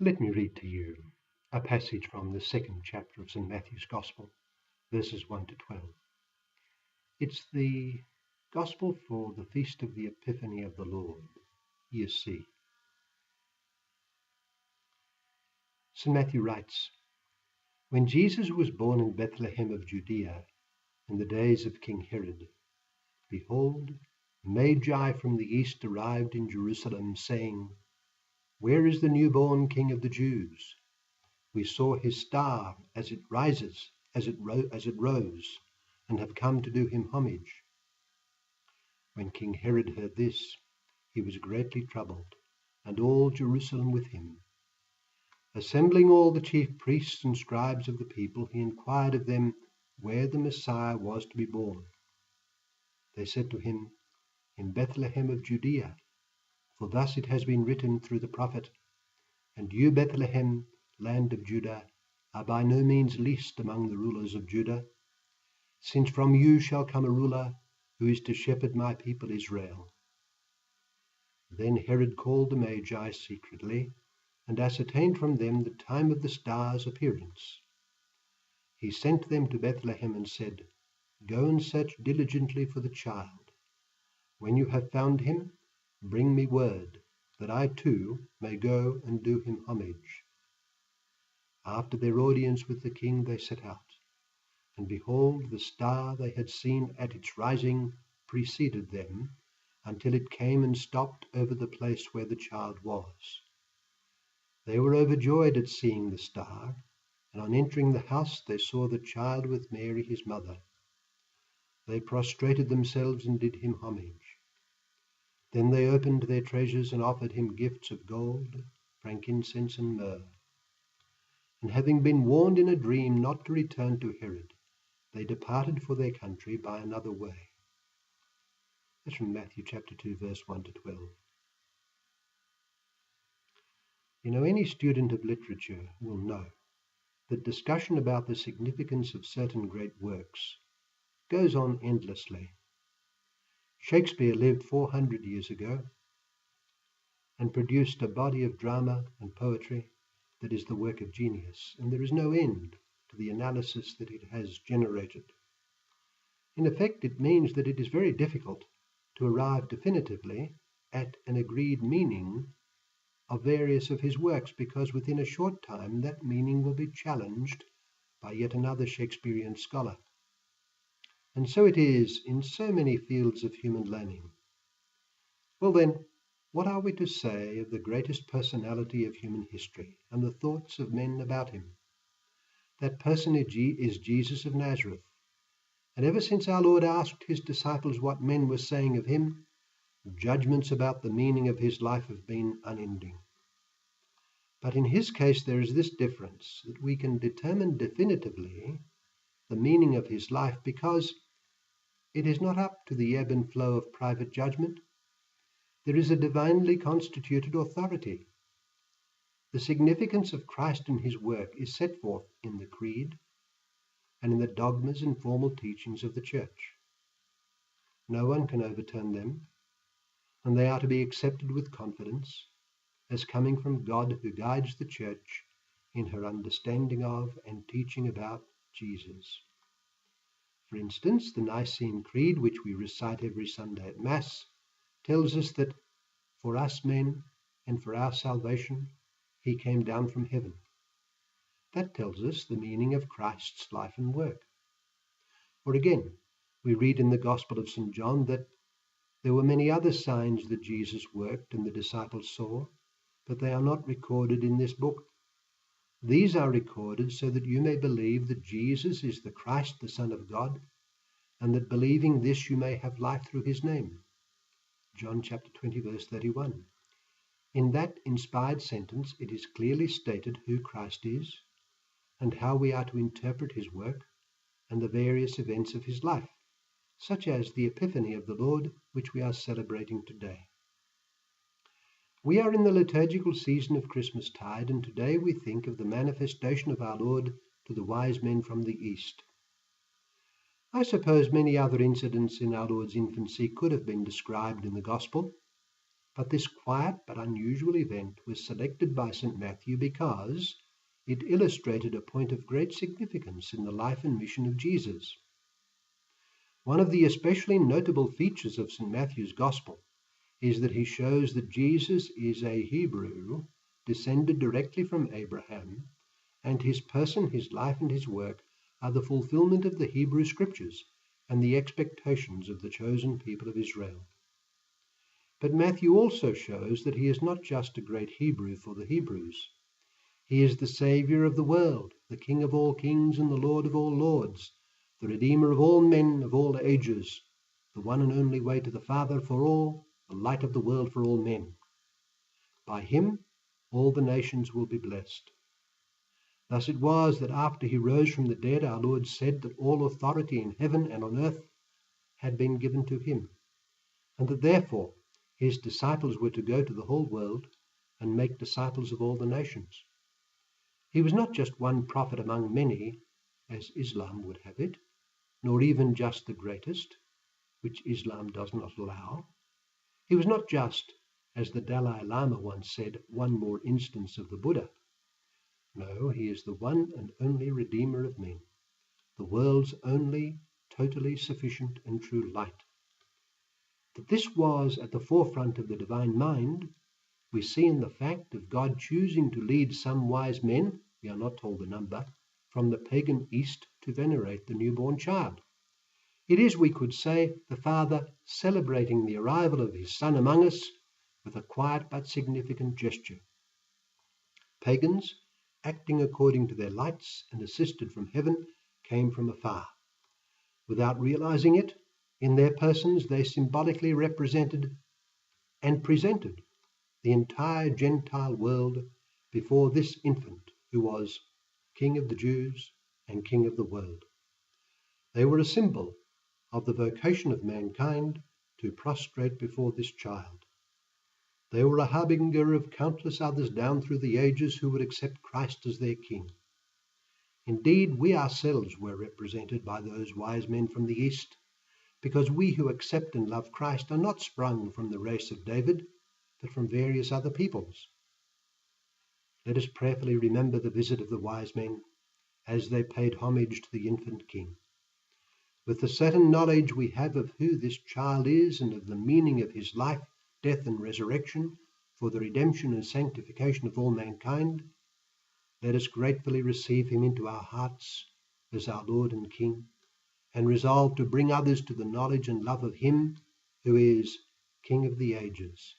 Let me read to you a passage from the second chapter of St. Matthew's Gospel, verses 1 to 12. It's the Gospel for the Feast of the Epiphany of the Lord, year C. St. Matthew writes, When Jesus was born in Bethlehem of Judea, in the days of King Herod, behold, Magi from the east arrived in Jerusalem, saying, Where is the newborn King of the Jews? We saw his star as it rose, and have come to do him homage. When King Herod heard this, he was greatly troubled, and all Jerusalem with him. Assembling all the chief priests and scribes of the people, he inquired of them where the Messiah was to be born. They said to him, In Bethlehem of Judea, for thus it has been written through the prophet, And you, Bethlehem, land of Judah, are by no means least among the rulers of Judah, since from you shall come a ruler who is to shepherd my people Israel. Then Herod called the Magi secretly, and ascertained from them the time of the star's appearance. He sent them to Bethlehem and said, Go and search diligently for the child. When you have found him, bring me word, that I too may go and do him homage. After their audience with the king they set out, and behold, the star they had seen at its rising preceded them, until it came and stopped over the place where the child was. They were overjoyed at seeing the star, and on entering the house they saw the child with Mary his mother. They prostrated themselves and did him homage. Then they opened their treasures and offered him gifts of gold, frankincense, and myrrh. And having been warned in a dream not to return to Herod, they departed for their country by another way. That's from Matthew chapter 2, verse 1 to 12. Any student of literature will know that discussion about the significance of certain great works goes on endlessly. Shakespeare lived 400 years ago and produced a body of drama and poetry that is the work of genius, and there is no end to the analysis that it has generated. In effect, it means that it is very difficult to arrive definitively at an agreed meaning of various of his works, because within a short time that meaning will be challenged by yet another Shakespearean scholar. And so it is in so many fields of human learning. Well then, what are we to say of the greatest personality of human history and the thoughts of men about him? That person is Jesus of Nazareth. And ever since our Lord asked his disciples what men were saying of him, judgments about the meaning of his life have been unending. But in his case there is this difference, that we can determine definitively the meaning of his life because it is not up to the ebb and flow of private judgment. There is a divinely constituted authority. The significance of Christ and his work is set forth in the Creed and in the dogmas and formal teachings of the Church. No one can overturn them, and they are to be accepted with confidence as coming from God, who guides the Church in her understanding of and teaching about Jesus. For instance, the Nicene Creed, which we recite every Sunday at Mass, tells us that for us men and for our salvation, he came down from heaven. That tells us the meaning of Christ's life and work. Or again, we read in the Gospel of St. John that there were many other signs that Jesus worked and the disciples saw, but they are not recorded in this book. These are recorded so that you may believe that Jesus is the Christ, the Son of God, and that believing this you may have life through his name. John chapter 20, verse 31. In that inspired sentence, it is clearly stated who Christ is and how we are to interpret his work and the various events of his life, such as the Epiphany of the Lord, which we are celebrating today. We are in the liturgical season of Christmastide, and today we think of the manifestation of our Lord to the wise men from the East. I suppose many other incidents in our Lord's infancy could have been described in the Gospel, But this quiet but unusual event was selected by St. Matthew because it illustrated a point of great significance in the life and mission of Jesus. One of the especially notable features of St. Matthew's Gospel is that he shows that Jesus is a Hebrew descended directly from Abraham, and his person, his life, and his work are the fulfillment of the Hebrew Scriptures and the expectations of the chosen people of Israel. But Matthew also shows that he is not just a great Hebrew for the Hebrews. He is the Saviour of the world, the King of all kings and the Lord of all lords, the Redeemer of all men of all ages, the one and only way to the Father for all, the light of the world for all men. By him all the nations will be blessed. Thus it was that after he rose from the dead, our Lord said that all authority in heaven and on earth had been given to him, and that therefore his disciples were to go to the whole world and make disciples of all the nations. He was not just one prophet among many, as Islam would have it, nor even just the greatest, which Islam does not allow. He was not just, as the Dalai Lama once said, one more instance of the Buddha. No, he is the one and only Redeemer of men, the world's only totally sufficient and true light. That this was at the forefront of the divine mind, we see in the fact of God choosing to lead some wise men, we are not told the number, from the pagan East to venerate the newborn child. It is, we could say, the Father celebrating the arrival of his Son among us with a quiet but significant gesture. Pagans, acting according to their lights and assisted from heaven, came from afar. Without realizing it, in their persons they symbolically represented and presented the entire Gentile world before this infant who was King of the Jews and King of the world. They were a symbol of the vocation of mankind to prostrate before this child. They were a harbinger of countless others down through the ages who would accept Christ as their King. Indeed, we ourselves were represented by those wise men from the East, because we who accept and love Christ are not sprung from the race of David, but from various other peoples. Let us prayerfully remember the visit of the wise men as they paid homage to the infant King. With the certain knowledge we have of who this child is and of the meaning of his life, death, and resurrection for the redemption and sanctification of all mankind, let us gratefully receive him into our hearts as our Lord and King, and resolve to bring others to the knowledge and love of him who is King of the ages.